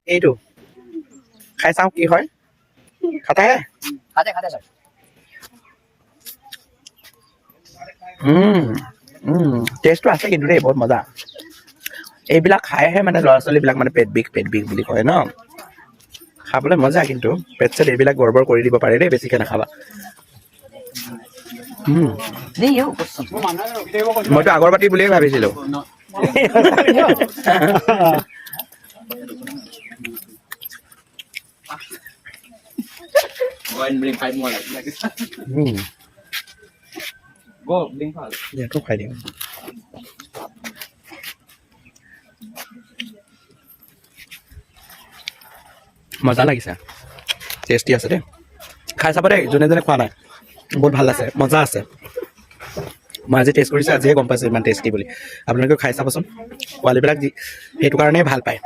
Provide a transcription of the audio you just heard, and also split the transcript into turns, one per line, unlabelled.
এইটো খাই চাওঁ কি হয় খাটা হে
খাতে স্যার
টেষ্টটো আছে কিন্তু দেই বহুত মজা এইবিলাক খাইহে মানে ল'ৰা ছোৱালীবিলাক মানে পেট বিষ বুলি কয় ন খাবলৈ মজা কিন্তু পেট চেট এইবিলাক গড়বড় কৰি দিব পাৰে দেই বেছিকৈ নাখাবা মইতো আগৰবাতি বুলিয়ে ভাবিছিলোঁ
Go and bring 5 more like this. Go, bring 5.
ইয়াতো খাই দিম মজা লাগিছে টেষ্টি আছে দেই খাই চাব দেই যোনে যোনে খোৱা নাই বহুত ভাল আছে মজা আছে মই আজি টেষ্ট কৰিছোঁ আজিহে গম পাইছোঁ ইমান টেষ্টি বুলি আপোনালোকেও খাই চাবচোন পোৱালিবিলাক সেইটো কাৰণেই ভাল পায়